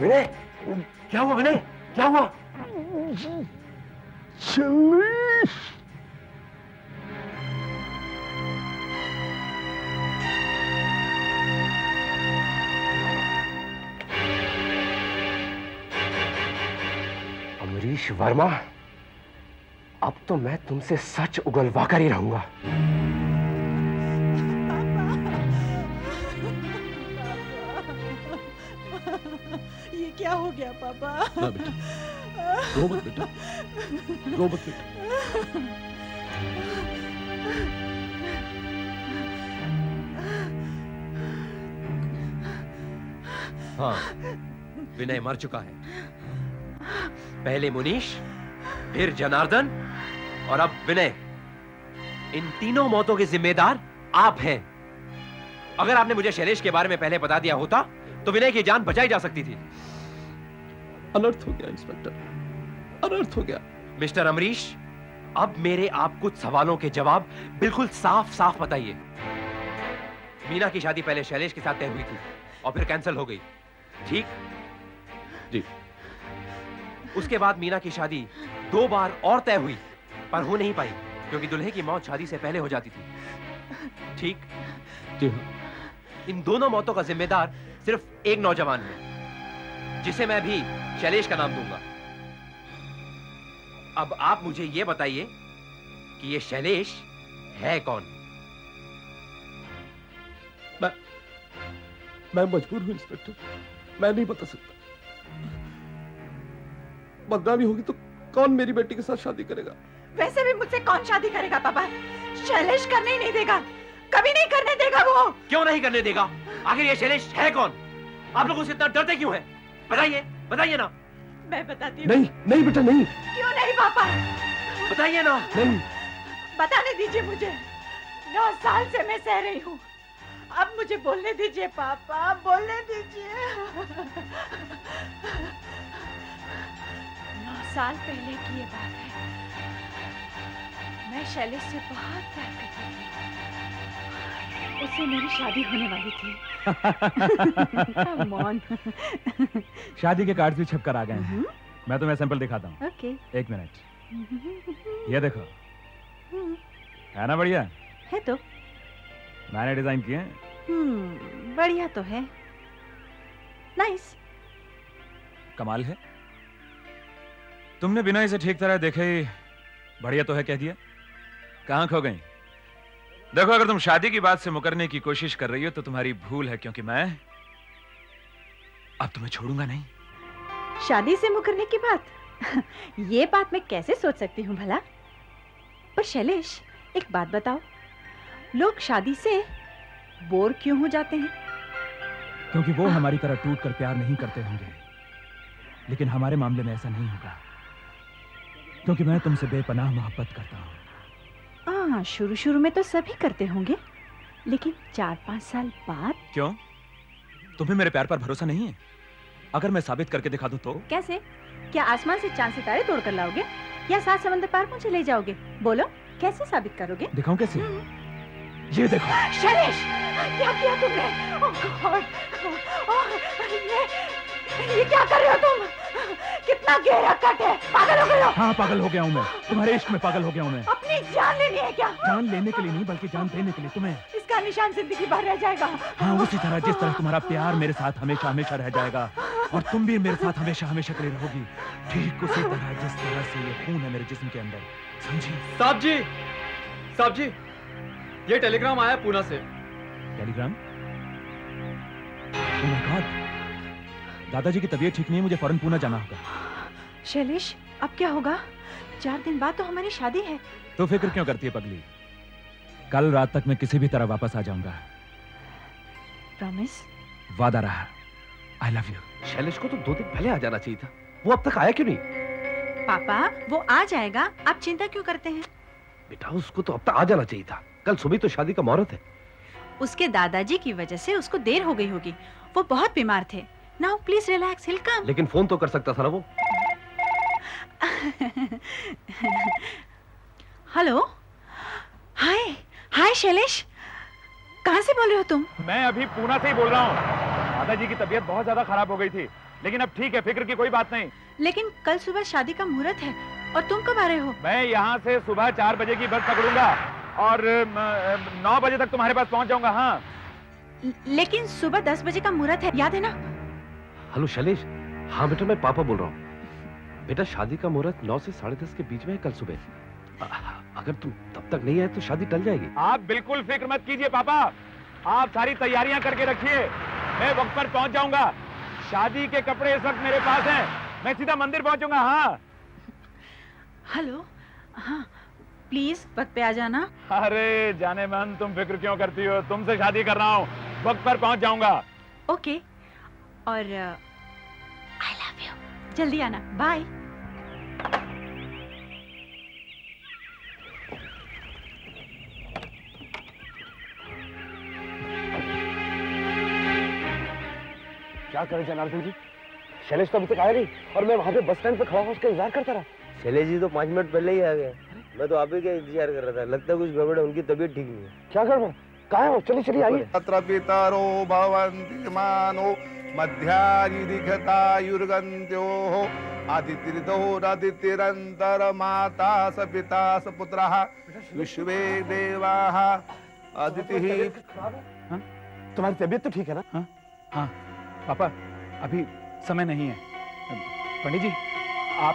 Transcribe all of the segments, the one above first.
विनय, क्या हुआ विनय, क्या हुआ? शैलेश, अमरीश वर्मा, अब तो मैं तुमसे सच उगलवा कर ही रहूंगा। ये क्या हो गया पापा? ना बेटा, रो मत बेटा, रो मत बेटा। हाँ, विनय मर चुका है। पहले मुनीश, फिर जनार्दन और अब विनय। इन तीनों मौतों के जिम्मेदार आप हैं। अगर आपने मुझे शैलेश के बारे में पहले बता दिया होता तो विनय की जान बचाई जा सकती थी। अनर्थ हो गया इंस्पेक्टर, अनर्थ हो गया। मिस्टर अमरीश, अब मेरे आप कुछ सवालों के जवाब बिल्कुल साफ साफ बताइए। मीना की शादी पहले शैलेश के साथ तय हुई थी और फिर कैंसिल हो गई, ठीक? जी। उसके बाद मीना की शादी 2 बार और तय हुई पर हो नहीं पाई क्योंकि दुल्हे की मौत शादी से पहले हो जाती थी, ठीक? जी हाँ। इन दोनों मौतों का जिम्मेदार सिर्फ एक नौजवान है जिसे मैं भी शैलेश का नाम दूंगा। अब आप मुझे यह बताइए कि ये शैलेश है कौन? मैं मजबूर हूं इंस्पेक्टर, मैं नहीं बता सकता। बदनामी होगी तो कौन मेरी बेटी के साथ शादी करेगा? वैसे भी मुझसे कौन शादी करेगा पापा? शैलेश करने ही नहीं देगा, कभी नहीं करने देगा वो। क्यों नहीं करने देगा? आखिर ये शैलेश है कौन? आप लोग उससे इतना डरते क्यों हैं? बताइए, बताइए ना। मैं बताती हूँ। नहीं, नहीं बेटा नहीं। क्यों नहीं पापा? बताइए ना। नहीं। बताने दीजिए मुझे। 9 साल से मैं सह रही हूँ, अब मुझे बोलने दीजिए पापा, बोलने दीजिए। 9 साल पहले की ये बात है। मैं शैलेश से बहुत प्यार करती थी, उससे मेरी शादी होने वाली थी। Come on. शादी के कार्ड्स भी छप कर आ गए हैं। मैं तुम्हें सैंपल दिखाता हूँ। ओके। 1 मिनट। ये देखो, है ना बढ़िया? है तो। मैंने डिजाइन किए हैं। बढ़िया तो है। नाइस। कमाल है। तुमने बिना इसे ठीक तरह देखे ही बढ़िया तो है कह दिया। कहां खो गई? देखो, अगर तुम शादी की बात से मुकरने की कोशिश कर रही हो तो तुम्हारी भूल है, क्योंकि मैं अब तुम्हें छोड़ूंगा नहीं। शादी से मुकरने की बात? ये बात मैं कैसे सोच सकती हूँ भला? पर शैलेश, एक बात बताओ, लोग शादी से बोर क्यों हो जाते हैं? क्योंकि वो हमारी तरह टूट कर प्यार नहीं करते होंगे, लेकिन हमारे मामले में ऐसा नहीं होगा, क्योंकि मैं तुमसे बेपनाह मोहब्बत करता हूँ। शुरू में तो सभी करते होंगे, लेकिन 4-5 साल बाद? क्यों? तुम्हें मेरे प्यार पर भरोसा नहीं है? अगर मैं साबित करके दिखा दूं तो? कैसे? क्या आसमान से चांद सितारे तोड़ कर लाओगे या 7 समंदर पार मुझे ले जाओगे? बोलो, कैसे साबित करोगे? दिखाऊं कैसे? ये देखो। शैलेश, क्या किया तुमने? ये क्या कर रहे हो तुम? कितना गहरा कट है, पागल हो गए हो? हाँ, पागल हो गया हूँ मैं, तुम्हारे इश्क में पागल हो गया हूँ मैं। अपनी जान लेनी है क्या? जान लेने के लिए नहीं, बल्कि जान देने के लिए तुम्हें। इसका निशान जिंदगी भर रह जाएगा। हाँ, उसी तरह जिस तरह तुम्हारा प्यार मेरे साथ हमेशा हमेशा रह जाएगा, और तुम भी मेरे साथ हमेशा हमेशा के लिए रहोगी, ठीक उसी तरह जिस तरह से ये खून है मेरे जिस्म के अंदर, समझी? साहब जी, ये टेलीग्राम आया पूना से। टेलीग्राम? ओह माय गॉड, दादाजी की तबीयत ठीक नहीं है, मुझे फौरन पूना जाना होगा। शैलेश, अब क्या होगा? 4 दिन बाद तो हमारी शादी है। तो फिक्र क्यों करती है पगली? कल रात तक मैं किसी भी तरह वापस आ जाऊंगा। प्रॉमिस? वादा रहा। I love you. शैलेश को तो 2 दिन पहले आ जाना चाहिए था, वो अब तक आया क्यों नहीं? पापा, वो आ जाएगा, आप चिंता क्यों करते हैं? बेटा, उसको तो अब तक आ जाना चाहिए था। कल सुबह तो शादी का मुहूर्त है। उसके दादाजी की वजह से उसको देर हो गई होगी, वो बहुत बीमार थे। नाउ प्लीज रिलैक्स, हिल कम। लेकिन फोन तो कर सकता था ना वो। हेलो, हाय शैलेश, कहाँ से बोल रहे हो तुम? मैं अभी पूना से ही बोल रहा हूँ। दादाजी की तबीयत बहुत ज्यादा खराब हो गई थी, लेकिन अब ठीक है, फिक्र की कोई बात नहीं। लेकिन कल सुबह शादी का मुहूर्त है और तुम कब आ रहे हो? मैं यहाँ से सुबह 4 बजे की बस पकड़ूंगा और 9 बजे तक तुम्हारे पास पहुंच जाऊंगा। हाँ, लेकिन सुबह 10 बजे का मुहूर्त है, याद है ना? हेलो शैलेश। हाँ बेटा, मैं पापा बोल रहा हूँ। बेटा शादी का मुहूर्त 9 से 10:30 के बीच में है कल सुबह। अगर तुम तब तक नहीं आए तो शादी टल जाएगी। आप बिल्कुल फिक्र मत कीजिए पापा, आप सारी तैयारियां करके रखिए, मैं वक्त पर पहुंच जाऊंगा। शादी के कपड़े इस वक्त मेरे पास हैं, मैं सीधा मंदिर पहुंचूंगा। हाँ हेलो, हाँ प्लीज वक्त पे आ जाना। अरे जाने मन, तुम फिक्र क्यों करती हो, तुमसे शादी कर रहा हूँ, वक्त पर पहुंच जाऊंगा। ओके, और आई लव यू। जल्दी आना, बाय। क्या करें जनार्दन जी, शैलेश तो अभी तक आया नहीं और मैं वहां पे बस स्टैंड पे खड़ा होकर उसका इंतजार करता रहा। शैलेश जी तो 5 मिनट पहले ही आ गए। मैं तो आप ही का इंतजार कर रहा था। लगता है कुछ गड़बड़ है, उनकी तबीयत ठीक नहीं है। क्या गड़बड़? कहाँ है वो? चलिए चलिए आइए। तत्र पितरो भवन्ति मानो मध्यायुर्गन्त्योः अदितिरन्तर् माता स पिता स पुत्रः विश्वे देवाः अदितिः। तुम्हारी तबीयत तो ठीक है ना? हाँ पापा, अभी समय नहीं है। पंडित जी आप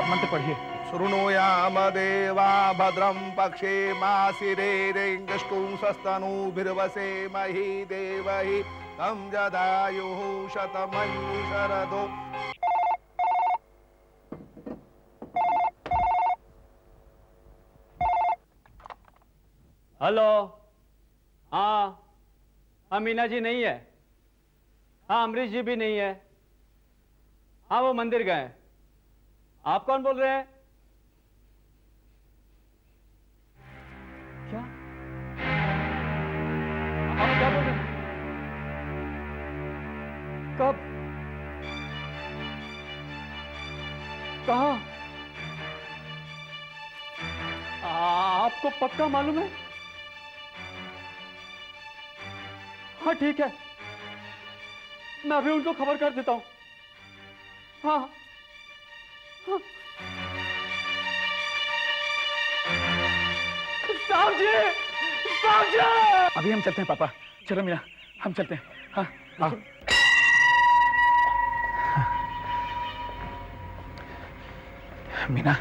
मंत्र पढ़िए। शृणुयाम देवा भद्रं पक्षे मासिरेरेङ्गष्टुंसस्तनूभिर्वसे मही देवहि तं जदायुः शतमन्यु शरदो। हेलो। हाँ मीना जी नहीं है। हाँ अमरीश जी भी नहीं है। हाँ वो मंदिर गए। आप कौन बोल रहे हैं? क्या आप क्या बोल रहे हैं? कब? कहाँ? आपको पक्का मालूम है? हाँ ठीक है, मैं अभी उनको खबर कर देता हूँ। हाँ हाँ। साहब जी, साहब जी! अभी हम चलते हैं पापा, चलो मीना हम चलते हैं। हाँ आओ। मीना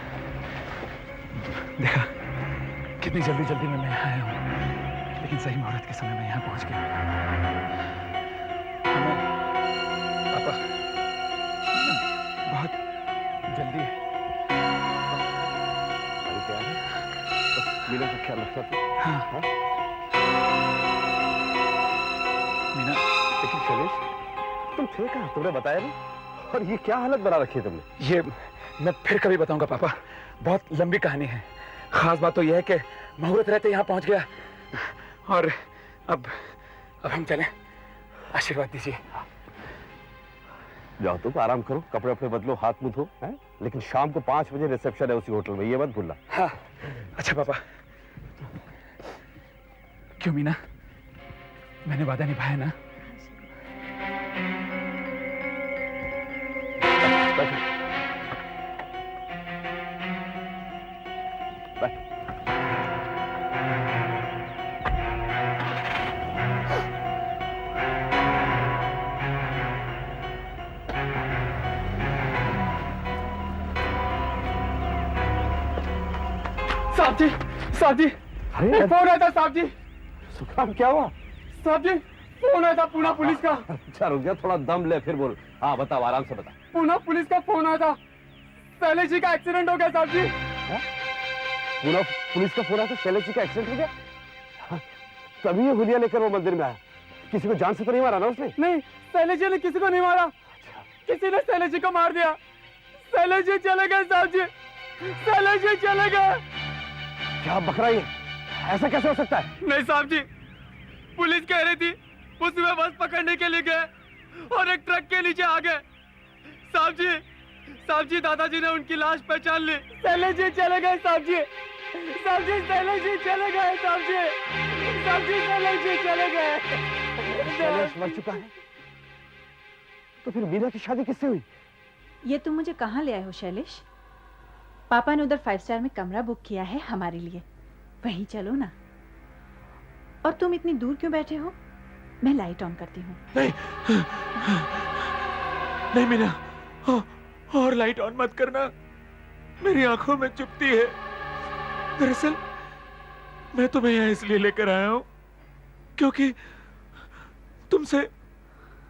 देखा कितनी जल्दी जल्दी में मैं यहाँ आया हूँ, लेकिन सही मुहूर्त के समय में यहाँ पहुँच गया। हमें पापा बहुत जल्दी है। क्या है? बस मीना का ख्याल रखना। हाँ मीना, लेकिन शैलेश तुम थे कहाँ? तुमने बताया नहीं। और ये क्या हालत बना रखी है तुमने? ये मैं फिर कभी बताऊंगा पापा, बहुत लंबी कहानी है। खास बात तो यह है कि मुहूर्त रहते यहाँ पहुंच गया और अब हम चलें, आशीर्वाद दीजिए। जाओ तुम आराम करो, कपड़े वपड़े बदलो, हाथ मुंह धो, हैं? लेकिन शाम को 5 बजे रिसेप्शन है उसी होटल में, ये मत भूलना। हाँ अच्छा पापा। क्यों मीना, मैंने वादा निभाया ना? साहब जी, अरे फोन आया था साहब जी। सुखाम क्या हुआ? साहब जी फोन आया था पूना पुलिस का। अच्छा रुक जा, थोड़ा दम ले फिर बोल। हाँ बताओ, आराम से बता। पूना पुलिस का फोन आया था, शैलेश जी का एक्सीडेंट हो गया साहब जी। पूना पुलिस का फोन आया था, शैलेश जी का एक्सीडेंट हो गया? हाँ, तभी ये हुलिया लेकर वो मंदिर में आया। किसी को जान से तो नहीं मारा ना उसने? नहीं, शैलेश जी ने किसी को नहीं मारा, किसी ने शैलेश जी को मार दिया। शैलेश जी चले गए साहब जी, शैलेश जी चले गए। क्या बकरा ये? ऐसा कैसे हो सकता है? नहीं साहब जी, पुलिस कह रही थी वो सुबह बस पकड़ने के लिए गए और एक ट्रक के नीचे आ गए। साहब जी दादाजी ने उनकी लाश पहचान ली। शैलेश जी चले गए साहब जी, साहब जी शैलेश जी चले गए साहब जी, साहब जी शैलेश जी चले गए। शैलेश मर चुका है? तो फिर मीना की शादी किससे हुई? ये तुम मुझे कहाँ ले आए हो शैलेश? पापा ने उधर 5 स्टार में कमरा बुक किया है हमारे लिए, वहीं चलो ना। और तुम इतनी दूर क्यों बैठे हो? मैं लाइट ऑन करती हूँ। नहीं नहीं मीना, और लाइट ऑन मत करना, मेरी आंखों में चुभती है। दरअसल मैं तुम्हें यहाँ इसलिए लेकर आया हूँ क्योंकि तुमसे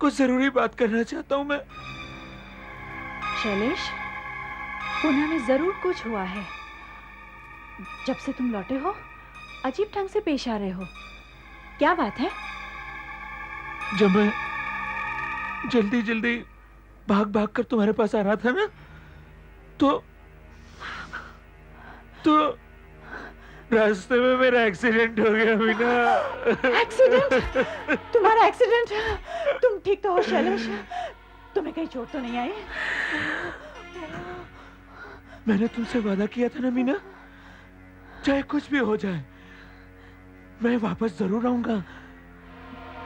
कुछ जरूरी बात करना चाहता हूँ मैं। शैलेश, पुणे में जरूर कुछ हुआ है। जब से तुम लौटे हो अजीब ढंग से पेश आ रहे हो, क्या बात है? जब मैं जल्दी जल्दी भाग भाग कर तुम्हारे पास आ रहा था ना, तो रास्ते में मेरा एक्सीडेंट हो गया मीना। एक्सीडेंट? तुम्हारा एक्सीडेंट? तुम ठीक तो हो शैलेश? तुम्हें कहीं चोट तो नहीं आई? मैंने तुमसे वादा किया था ना मीना, चाहे कुछ भी हो जाए मैं वापस जरूर आऊंगा।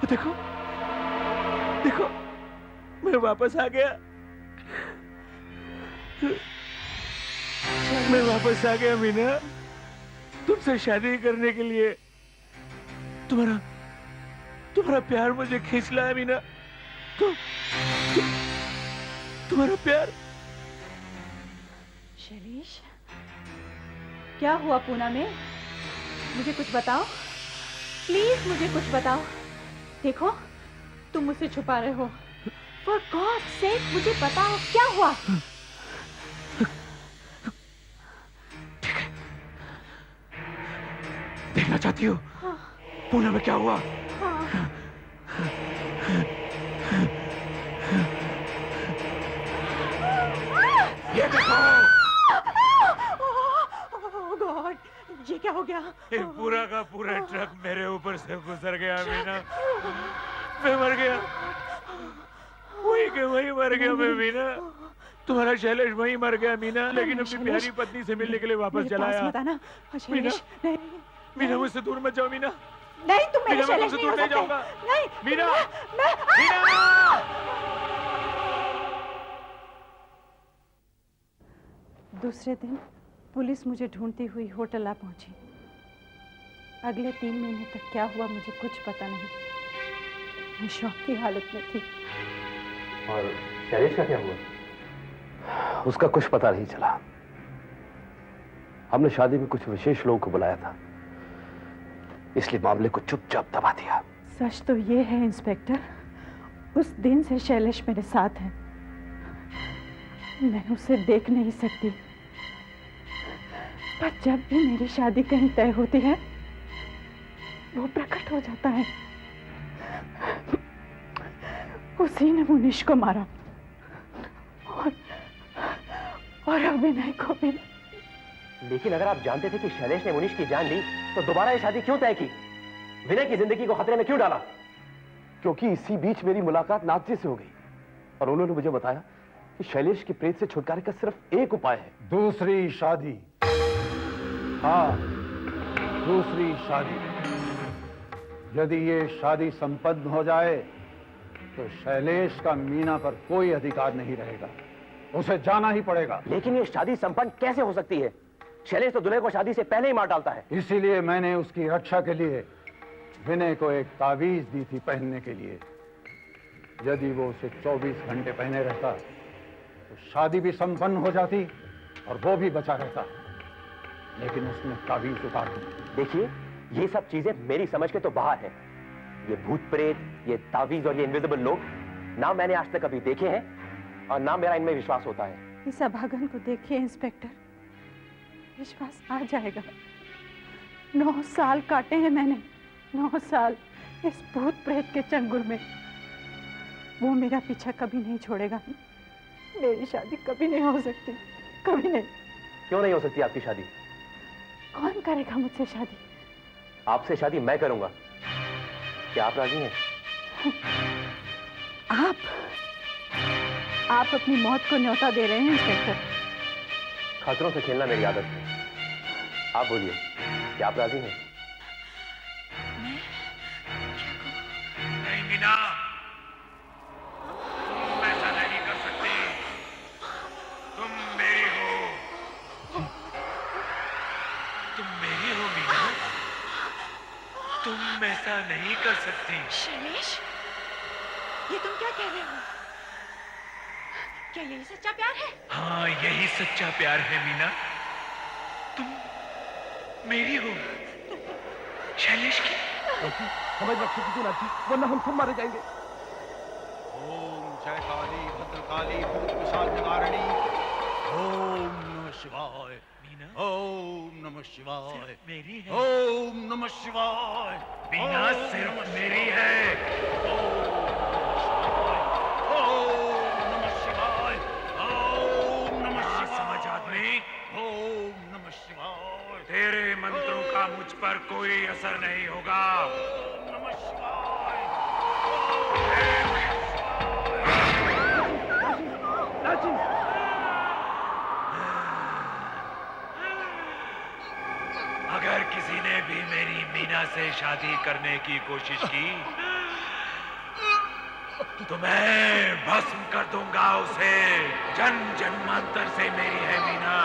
देखो देखो, मैं वापस आ गया, मैं वापस आ गया मीना, तुमसे शादी करने के लिए। तुम्हारा प्यार मुझे खींच लाया मीना। तुम्हारा प्यार। शैलेश, क्या हुआ पूना में? मुझे कुछ बताओ प्लीज, मुझे कुछ बताओ। देखो तुम मुझसे छुपा रहे हो। फॉर गॉड सेक मुझे बताओ क्या हुआ? देखना चाहती हो पूना में क्या हुआ? ये देखो, ओह गॉड, ये क्या हो गया? एक पूरा का पूरा ट्रक मेरे ऊपर से गुजर गया मीना। मैं मर गया, वही के वही मर गया मैं मीना। तुम्हारा शैलेश वही मर गया मीना, लेकिन अपनी प्यारी पत्नी से मिलने के लिए वापस चला आया। बताना शैलेश। नहीं मीना, मुझसे दूर मत जाओ मीना। नहीं, तुम मेरे मीना, मैं शैलेश तुमसे नहीं हो दूर नहीं सकते। जाऊंगा। नहीं मीना, मैं मीना। दूसरे दिन पुलिस मुझे ढूंढती हुई होटल आ पहुंची। अगले 3 महीने तक क्या हुआ मुझे कुछ पता नहीं। मैं शौक की हालत में थी। और शैलेश का क्या हुआ? उसका कुछ पता नहीं चला। हमने शादी में कुछ विशेष लोगों को बुलाया था, इसलिए मामले को चुपचाप दबा दिया। सच तो ये है इंस्पेक्टर, उस दिन से शैलेश मेरे साथ है। मैं उसे देख नहीं सकती, पर जब भी मेरी शादी कहीं तय होती है वो प्रकट हो जाता है। उसी ने मुनीश को मारा और अभिनय को भी। लेकिन अगर आप जानते थे कि शैलेश ने मुनीश की जान ली, तो दोबारा ये शादी क्यों तय की? विनय की जिंदगी को खतरे में क्यों डाला? क्योंकि इसी बीच मेरी मुलाकात नाथ जी से हो गई और उन्होंने मुझे बताया कि शैलेश की प्रेत से छुटकारे का सिर्फ एक उपाय है। दूसरी शादी। हाँ, दूसरी शादी। यदि ये शादी संपन्न हो जाए तो शैलेश का मीना पर कोई अधिकार नहीं रहेगा, उसे जाना ही पड़ेगा। लेकिन ये शादी संपन्न कैसे हो सकती है? शैलेश तो दूल्हे को शादी से पहले ही मार डालता है। इसीलिए मैंने उसकी रक्षा के लिए विनय को एक तावीज दी थी पहनने के लिए। यदि वो उसे 24 घंटे पहने रहता तो शादी भी संपन्न हो जाती और वो भी बचा रहता, लेकिन उसने तावीज उतार दी। देखिए, ये सब चीजें मेरी समझ के तो बाहर है। ये भूत प्रेत, ये तावीज और ये इनविजिबल लोग ना मैंने आज तक कभी देखे हैं और ना मेरा इनमें विश्वास होता है। इस अभागन को देखिए इंस्पेक्टर, विश्वास आ जाएगा। 9 साल काटे हैं मैंने, 9 साल इस भूत प्रेत के चंगुल में। वो मेरा पीछा कभी नहीं छोड़ेगा। मेरी शादी कभी नहीं हो सकती, कभी नहीं। क्यों नहीं हो सकती आपकी शादी? कौन करेगा मुझसे शादी? आपसे शादी मैं करूंगा। क्या आप राजी हैं? आप अपनी मौत को न्योता दे रहे हैं इंस्पेक्टर। खतरों से खेलना मेरी आदत है। आप बोलिए, क्या आप राजी हैं? नहीं मीना, मैं तुम ऐसा नहीं कर सकती। शैलेश, ये तुम क्या कह रहे हो? क्या यही सच्चा प्यार है? हाँ, यही सच्चा प्यार है मीना। तुम मेरी हो, शैलेश की। समझ रखिए किसी ना वरना हम सब मारे जाएंगे। ओम जय काली भद्रकाली भूत पिशाच निवारणी। ओम नमः शिवाय। मीना, ओम नमः शिवाय। मेरी है। ओम नमः शिवाय। मीना सिर्फ मेरी है। ओम नमः शिवाय। ओम नमः हाँ, शिवाय। समझ आदमी, ओम नमः शिवाय। तेरे मंत्रों का मुझ पर कोई असर नहीं होगा। ओम नमः शिवाय। अगर किसी ने भी मेरी मीना से शादी करने की कोशिश की तो मैं भस्म कर दूंगा उसे। जन्म जन्मांतर से मेरी है मीना।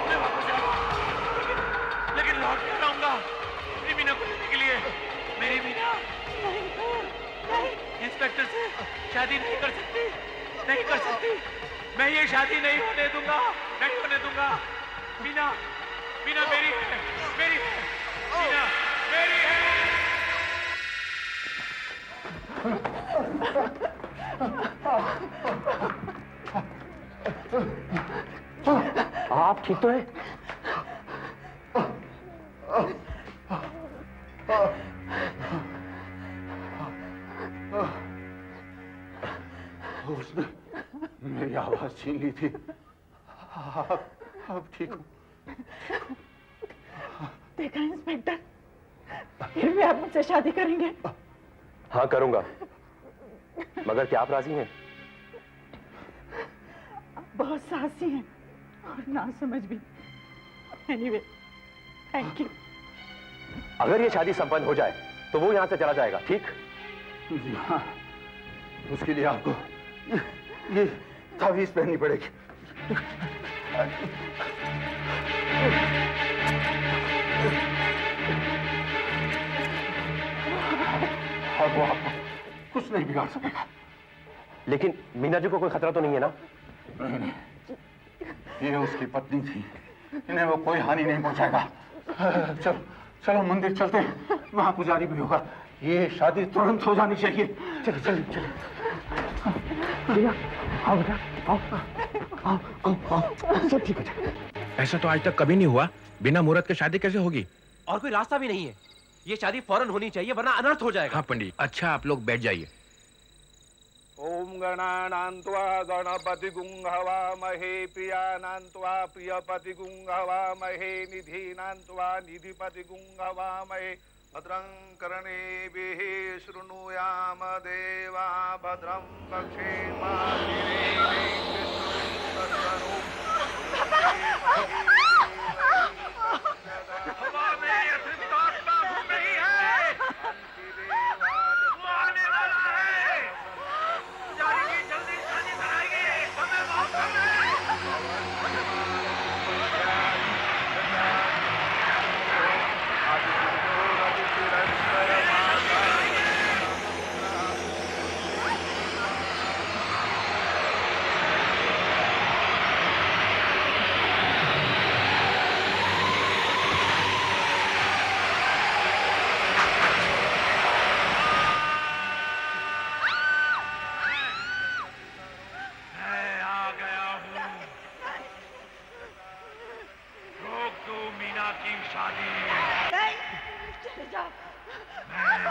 मैं वापस आऊंगा, लेकिन लौट कर आऊंगा मेरी मीना को लेने के लिए। मेरी मीना इंस्पेक्टर से शादी नहीं कर सकती, नहीं कर सकती। मैं ये शादी नहीं होने दूंगा, नहीं होने दूंगा। मीना, मीना मेरी है, मेरी है, मीना मेरी है। आप ठीक तो हैं? उसने मेरी आवाज छीन ली थी। अब ठीक हूँ। देखा इंस्पेक्टर, फिर भी आप मुझसे शादी करेंगे? हाँ करूंगा, मगर क्या आप राजी हैं? आप बहुत साहसी हैं और ना समझ भी। Anyway, thank you. अगर ये शादी संपन्न हो जाए तो वो यहाँ से चला जाएगा, ठीक? जी हाँ, उसके लिए आपको ये तावीज पहननी पड़ेगी। अब वो आपको कुछ नहीं बिगाड़ सकेगा। लेकिन मीना जी को कोई खतरा तो नहीं है ना? नहीं नहीं, ये उसकी पत्नी थी, इन्हें वो कोई हानि नहीं पहुंचाएगा। चलो चलो मंदिर चलते हैं, वहां पुजारी भी होगा। ये शादी तुरंत हो जानी चाहिए। चलिए चलिए चलिए। भैया आओ बेटा, आओ आओ आओ आओ, सब ठीक हो जाए। ऐसा तो आज तक कभी नहीं हुआ। बिना मुहूर्त के शादी कैसे होगी? और कोई रास्ता भी नहीं है। ये शादी फौरन होनी चाहिए वरना अनर्थ हो जाएगा। हाँ पंडित, अच्छा आप लोग बैठ जाइए। ओम गणानान्त्वा गणपति गुंहवामहे प्रियानान्त्वा प्रियपति गुंहवामहे निधीनान्त्वा निधिपति गुंहवामहे भद्रं कर्णेभिः शृणुयाम देवा भद्रं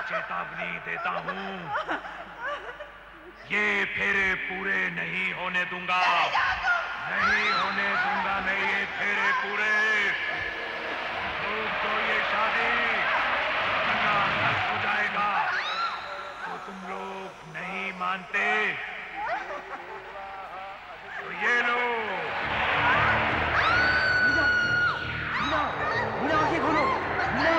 चेतावनी देता हूँ, ये फेरे पूरे नहीं होने दूंगा, नहीं होने दूंगा, नहीं ये फेरे पूरे। तो ये शादी करना नष्ट हो जाएगा। तो तुम लोग नहीं मानते तो ये लो। मीना आंखें खोलो, मीना।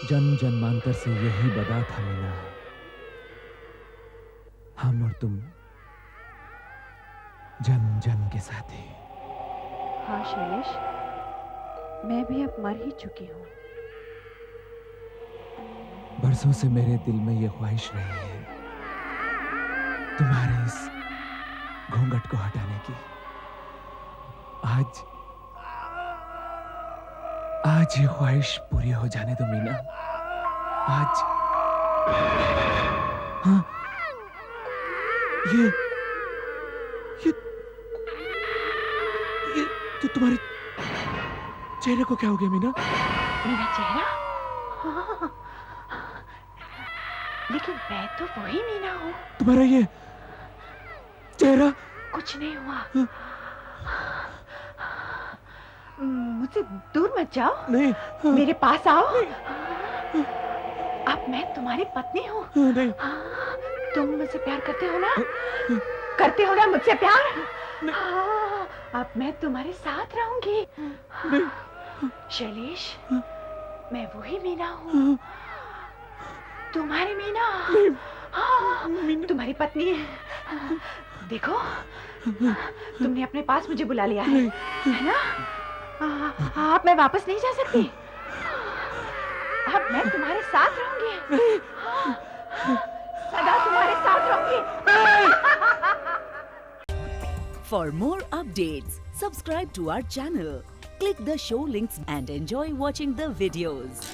जन जन्मांतर से यही बदा था मीना, हम और तुम जन्म जन्म के साथी। हाँ शैलेश, मैं भी अब मर ही चुकी हूँ। बरसों से मेरे दिल में ये ख्वाहिश रही है तुम्हारे इस घूंघट को हटाने की। आज ये ख्वाहिश पूरी हो जाने दो मीना। आज हाँ, ये तो तुम्हारे चेहरे को क्या हो गया मीना? मेरा चेहरा? हाँ, लेकिन मैं तो वही मीना हूँ। तुम्हारा ये चेहरा? कुछ नहीं हुआ। मुझसे दूर मत जाओ। नहीं। मेरे पास आओ। अब मैं तुम्हारी पत्नी हूँ। नहीं। तुम मुझसे प्यार करते हो ना? करते हो ना मुझसे प्यार? हाँ, अब मैं तुम्हारे साथ रहूंगी। शैलेश, मैं वही मीना हूँ, तुम्हारी मीना। हाँ, तुम्हारी पत्नी है। देखो, तुमने अपने पास मुझे बुला लिया है ना? अब मैं वापस नहीं जा सकती। अब मैं तुम्हारे साथ रहूंगी, सदा तुम्हारे साथ रहूंगी। For more updates, subscribe to our channel, click the show links and enjoy watching the videos.